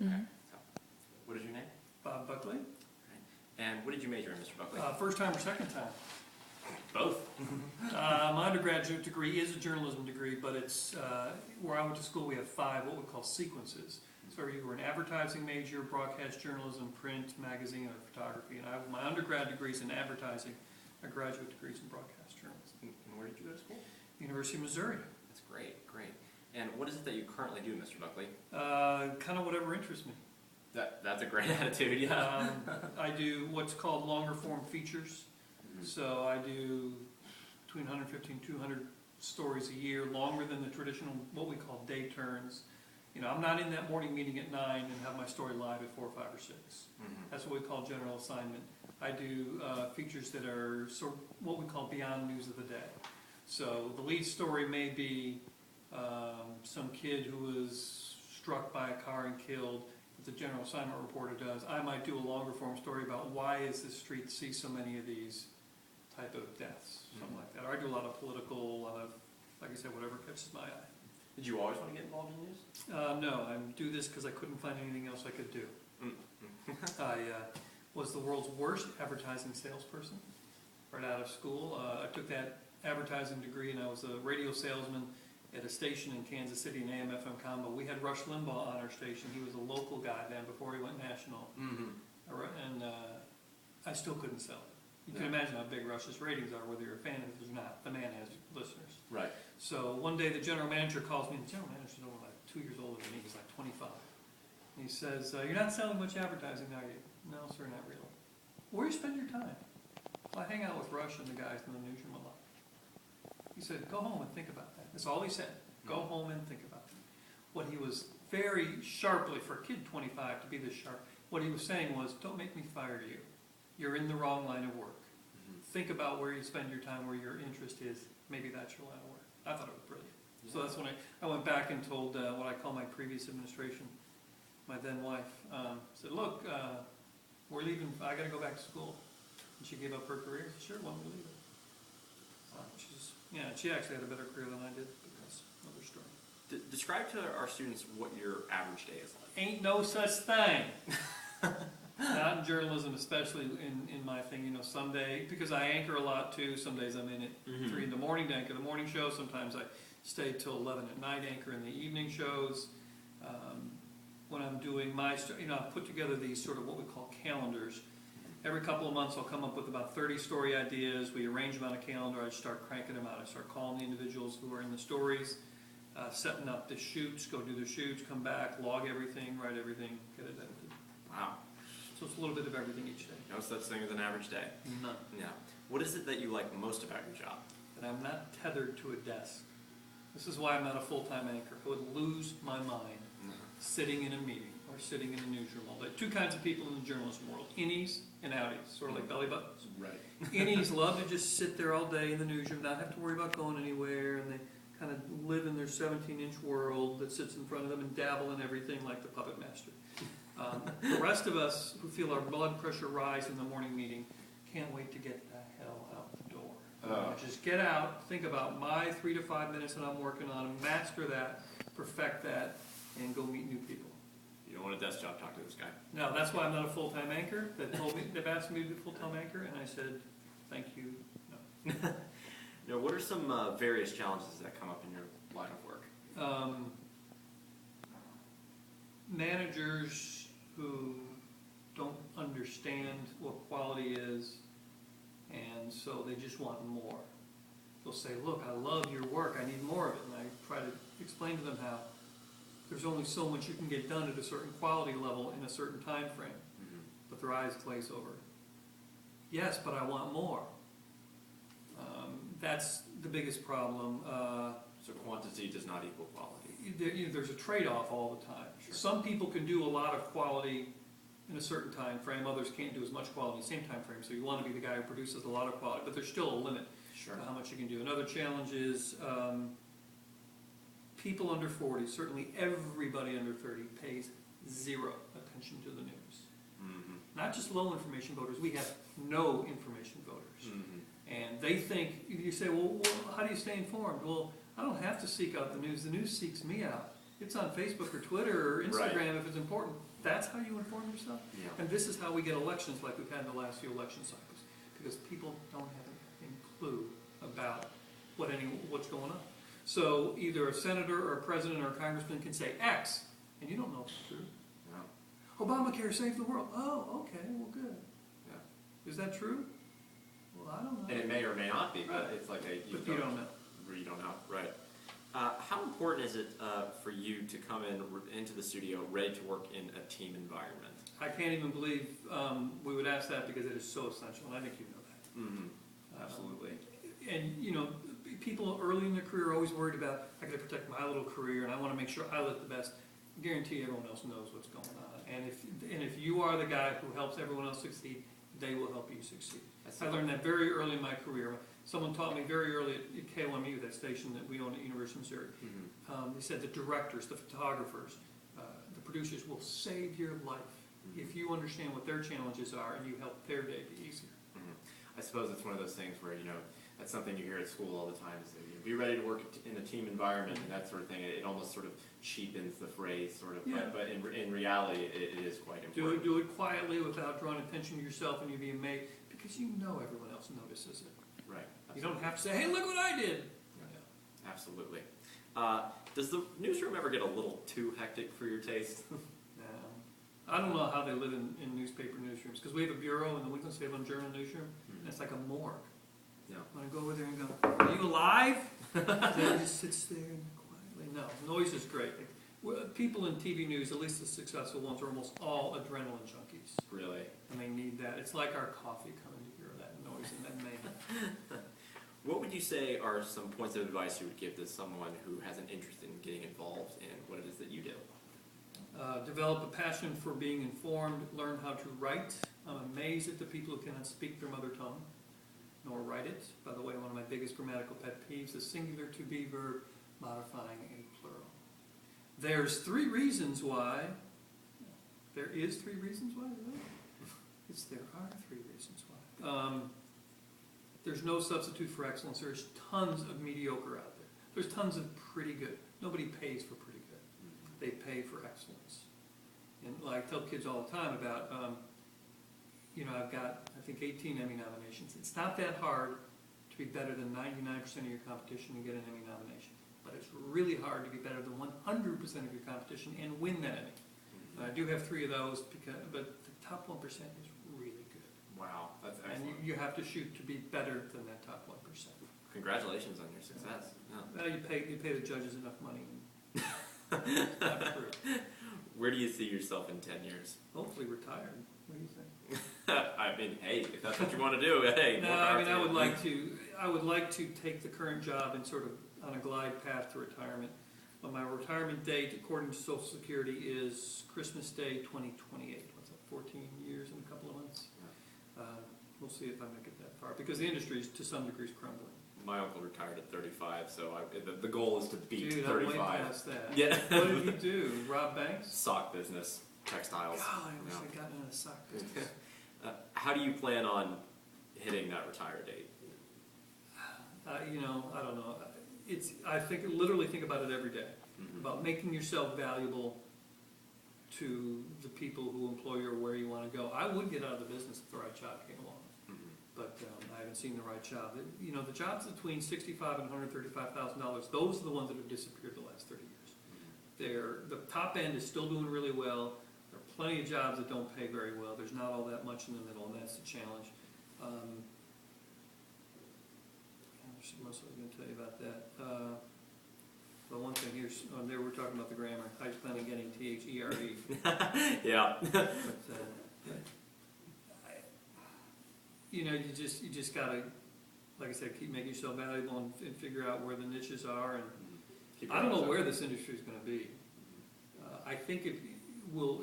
Mm-hmm. Okay. So, what is your name? Bob Buckley. And what did you major in, Mr. Buckley? First time or second time? Both. My undergraduate degree is a journalism degree, but it's where I went to school. We have 5 what we call sequences. So you were an advertising major, broadcast journalism, print, magazine, or photography. And my undergrad degree is in advertising. My graduate degree is in broadcast journalism. And where did you go to school? University of Missouri. That's great, great. And what is it that you currently do, Mr. Buckley? Kind of whatever interests me. That's a great attitude, yeah. I do what's called longer form features. So I do between 150 and 200 stories a year, longer than the traditional, what we call day turns. You know, I'm not in that morning meeting at 9 and have my story live at 4, 5, or 6. That's what we call general assignment. I do features that are sort of what we call beyond news of the day. So the lead story may be some kid who was struck by a car and killed, as the general assignment reporter does. I might do a longer form story about why is this street see so many of these type of deaths, something like that. Or I do a lot of political, a lot of, like I said, whatever catches my eye. Did you always want to get involved in news? No, I do this because I couldn't find anything else I could do. I was the world's worst advertising salesperson right out of school. I took that advertising degree and I was a radio salesman at a station in Kansas City, an AM/FM combo. We had Rush Limbaugh on our station. He was a local guy then before he went national. And I still couldn't sell it. You can imagine how big Rush's ratings are, whether you're a fan of it or not. The man has listeners. Right. So one day the general manager calls me, and the general manager's only like 2 years older than me. He's like 25. And he says, "You're not selling much advertising, are you?" "No, sir, not really." "Where do you spend your time?" "Well, I hang out with Rush and the guys in the newsroom a lot." He said, "Go home and think about that." That's all he said. Go home and think about it. What he was very sharply, for a kid 25 to be this sharp, what he was saying was, don't make me fire you. You're in the wrong line of work. Think about where you spend your time, where your interest is. Maybe that's your line of work. I thought it was brilliant. Yeah. So that's when I went back and told what I call my previous administration, my then wife, said, "Look, we're leaving. I got to go back to school." And she gave up her career. I said, "Sure, when we leave it." She actually had a better career than I did, but that's another story. Describe to our students what your average day is like. Ain't no such thing. Not in journalism, especially in my thing. You know, someday, because I anchor a lot too, some days I'm in at 3 in the morning to anchor the morning show. Sometimes I stay till 11 at night, anchor in the evening shows. When I'm doing my, I put together these sort of what we call calendars. Every couple of months I'll come up with about 30 story ideas. We arrange them on a calendar. I start cranking them out. I start calling the individuals who are in the stories, setting up the shoots, go do the shoots, come back, log everything, write everything, get it edited. Wow. So it's a little bit of everything each day. No such thing as an average day. None. Yeah. What is it that you like most about your job? That I'm not tethered to a desk. This is why I'm not a full-time anchor. I would lose my mind sitting in a meeting or sitting in a newsroom all day. 2 kinds of people in the journalism world: innies and outies, sort of like belly buttons. Right. Innies love to just sit there all day in the newsroom, not have to worry about going anywhere, and they kind of live in their 17-inch world that sits in front of them and dabble in everything like the puppet master. The rest of us who feel our blood pressure rise in the morning meeting can't wait to get the hell out the door. Just get out, think about my 3 to 5 minutes that I'm working on, master that, perfect that, and go meet new people. You don't want a desk job, talk to this guy. No, that's why I'm not a full-time anchor. They've asked me to be a full-time anchor, and I said, thank you, no. Now, what are some various challenges that come up in your line of work? Managers who don't understand what quality is, and so they just want more. They'll say, "Look, I love your work, I need more of it," and I try to explain to them how there's only so much you can get done at a certain quality level in a certain time frame. But their eyes glaze over. "Yes, but I want more." That's the biggest problem. So quantity does not equal quality. There's a trade-off all the time. Sure. Some people can do a lot of quality in a certain time frame. Others can't do as much quality in the same time frame. So you want to be the guy who produces a lot of quality, but there's still a limit to how much you can do. Another challenge is people under 40, certainly everybody under 30, pays zero attention to the news. Not just low information voters. We have no information voters. And they think, you say, well, how do you stay informed? Well, I don't have to seek out the news. The news seeks me out. It's on Facebook or Twitter or Instagram Right. if it's important. That's how you inform yourself. Yeah. And this is how we get elections like we've had in the last few election cycles. Because people don't have any clue about what's going on. So either a senator or a president or a congressman can say X, and you don't know if it's true. No. Obamacare saved the world. Oh, okay, well, good. Yeah. Is that true? Well, I don't know. And it may or may not be, but it's like But you don't know. You don't know, right? How important is it for you to come into the studio ready to work in a team environment? I can't even believe we would ask that because it is so essential, and I think you know that. Mm-hmm. Absolutely. And, you know, people early in their career are always worried about, I got to protect my little career, and I want to make sure I look the best. I guarantee everyone else knows what's going on. And if you are the guy who helps everyone else succeed, they will help you succeed. I learned that very early in my career. Someone taught me very early at KOMU, that station that we own at University of Missouri. Mm-hmm. They said the directors, the photographers, the producers will save your life if you understand what their challenges are and you help their day be easier. I suppose it's one of those things where, that's something you hear at school all the time, is that be ready to work in a team environment and that sort of thing. It almost sort of cheapens the phrase, sort of, Yeah. but in reality, it is quite important. Do it quietly without drawing attention to yourself, and you'll be amazed because you know everyone else notices it. Right. You don't have to say, hey, look what I did. Absolutely. Does the newsroom ever get a little too hectic for your taste? No. I don't know how they live in newspaper newsrooms, because we have a bureau in the Winston-Salem Journal newsroom, and it's like a morgue. No. When I go over there and go, are you alive? Then just sits there and quietly. No, noise is great. People in TV news, at least the successful ones, are almost all adrenaline junkies. Really? And they need that. It's like our coffee coming to hear that noise and that mayhem. What would you say are some points of advice you would give to someone who has an interest in getting involved in what it is that you do? Develop a passion for being informed. Learn how to write. I'm amazed at the people who cannot speak their mother tongue, nor write it. By the way, one of my biggest grammatical pet peeves is singular to be verb modifying a plural. There's 3 reasons why. There is 3 reasons why? Really? There are 3 reasons why. There's no substitute for excellence. There's tons of mediocre out there. There's tons of pretty good. Nobody pays for pretty good. They pay for excellence. And like I tell kids all the time about, I've got, I think, 18 Emmy nominations. It's not that hard to be better than 99% of your competition and get an Emmy nomination. But it's really hard to be better than 100% of your competition and win that Emmy. I do have 3 of those, but the top 1% is really good. Wow, that's excellent. And you have to shoot to be better than that top 1%. Congratulations on your success. Yeah. Well, you pay the judges enough money. It's not true. Where do you see yourself in 10 years? Hopefully retired. What do you think? I mean, hey, if that's what you want to do, hey. No, I mean, I would like to take the current job and sort of on a glide path to retirement. But my retirement date, according to Social Security, is Christmas Day 2028. What's that, 14 years and a couple of months? We'll see if I make it that far, because the industry is to some degree crumbling. My uncle retired at 35, so the goal is to beat Dude, 35. I'm way past that. Yeah. What did he do? Rob banks? Sock business, textiles. God, I wish I'd gotten in a sock business. How do you plan on hitting that retire date? I don't know. I literally think about it every day. About making yourself valuable to the people who employ you or where you want to go. I would get out of the business if the right job came along, but I haven't seen the right job. The jobs between $65,000 and $135,000, those are the ones that have disappeared the last 30 years. The top end is still doing really well. There are plenty of jobs that don't pay very well. There's not all that much in the middle, and that's the challenge. What else I was going to tell you about that? But one thing here, there we're talking about the grammar. I just plan on getting THERE. Yeah. You just gotta, like I said, keep making yourself valuable and figure out where the niches are. And I don't know where this industry is going to be. I think it will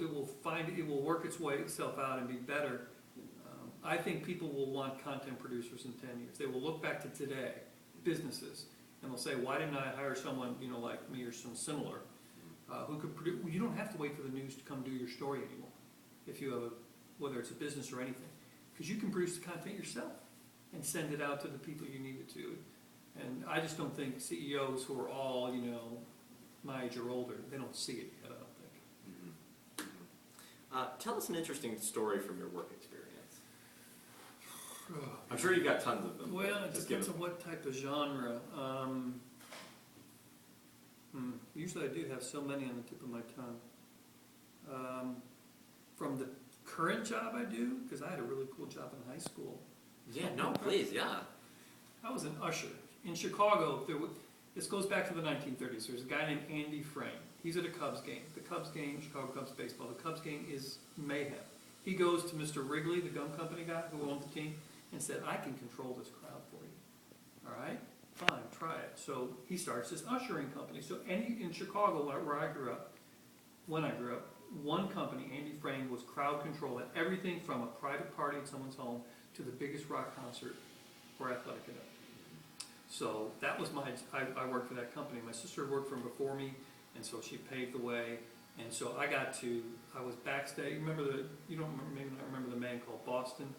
work itself out and be better. I think people will want content producers in 10 years. They will look back to today, businesses, and they'll say, why didn't I hire someone, like me or some similar, who could produce? You don't have to wait for the news to come do your story anymore, if you have whether it's a business or anything, because you can produce the content yourself and send it out to the people you need it to. And I just don't think CEOs who are all, my age or older, they don't see it yet, I don't think. Tell us an interesting story from your work experience. I'm sure you've got tons of them. Well, it depends on what type of genre. Usually I do have so many on the tip of my tongue. From the current job I do, because I had a really cool job in high school. Yeah, no, please, yeah. I was an usher. In Chicago, this goes back to the 1930s. There's a guy named Andy Frame. He's at a Cubs game. The Cubs game, Chicago Cubs baseball. The Cubs game is mayhem. He goes to Mr. Wrigley, the gum company guy who owned the team, and said, I can control this crowd for you. All right? Fine, try it. So he starts this ushering company. So in Chicago, where I grew up, when I grew up, one company, Andy Frame, was crowd control at everything from a private party at someone's home to the biggest rock concert or athletic event. So that was I worked for that company. My sister worked for him before me, and so she paved the way. And so I was backstage. You don't maybe not remember the band called Boston?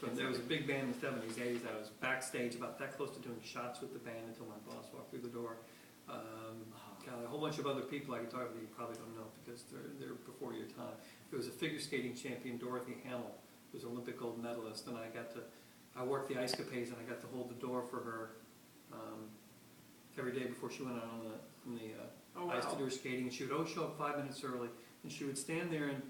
So there was a big band in the 70s, 80s. I was backstage about that close to doing shots with the band until my boss walked through the door. Got a whole bunch of other people I could talk about that you probably don't know because they're before your time. There was a figure skating champion, Dorothy Hamill, who was an Olympic gold medalist, and I worked the ice capades and I got to hold the door for her every day before she went out on the ice to do her skating. And she would always show up 5 minutes early, and she would stand there and,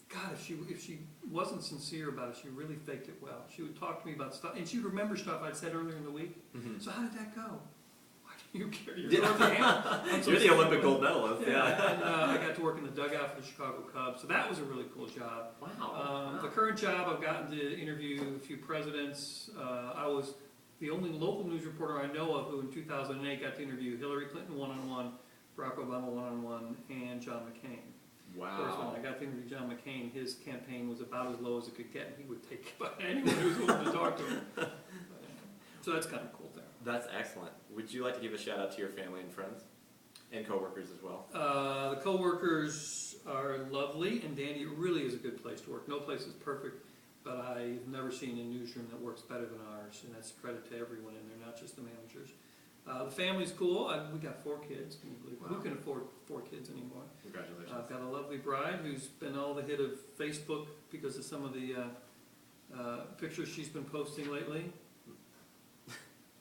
God, if she wasn't sincere about it, she really faked it well. She would talk to me about stuff, and she would remember stuff I'd said earlier in the week. So how did that go? Why do you care? You're the Olympic gold medalist. Yeah. And I got to work in the dugout for the Chicago Cubs, so that was a really cool job. Wow. The current job, I've gotten to interview a few presidents. I was the only local news reporter I know of who in 2008 got to interview Hillary Clinton one-on-one, Barack Obama one-on-one, and John McCain. Wow. First one, I got to interview John McCain. His campaign was about as low as it could get, and he would take anyone who was willing to talk to him. So that's kind of cool there. That's excellent. Would you like to give a shout out to your family and friends? And coworkers as well? The coworkers are lovely, and Dandy really is a good place to work. No place is perfect, but I've never seen a newsroom that works better than ours, and that's a credit to everyone in there, not just the managers. The family's cool. We got 4 kids. Can you believe it? Who can afford 4 kids anymore? Congratulations. I've got a lovely bride who's been all the hit of Facebook because of some of the pictures she's been posting lately.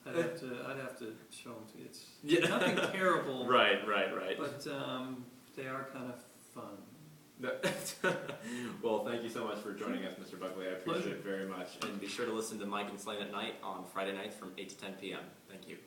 I'd have to show them to you. It's nothing terrible. Right. But they are kind of fun. Well, thank you so much for joining us, Mr. Buckley. I appreciate Pleasure. it very much. And be sure to listen to Mike and Slane at night on Friday nights from 8 to 10 p.m. Thank you.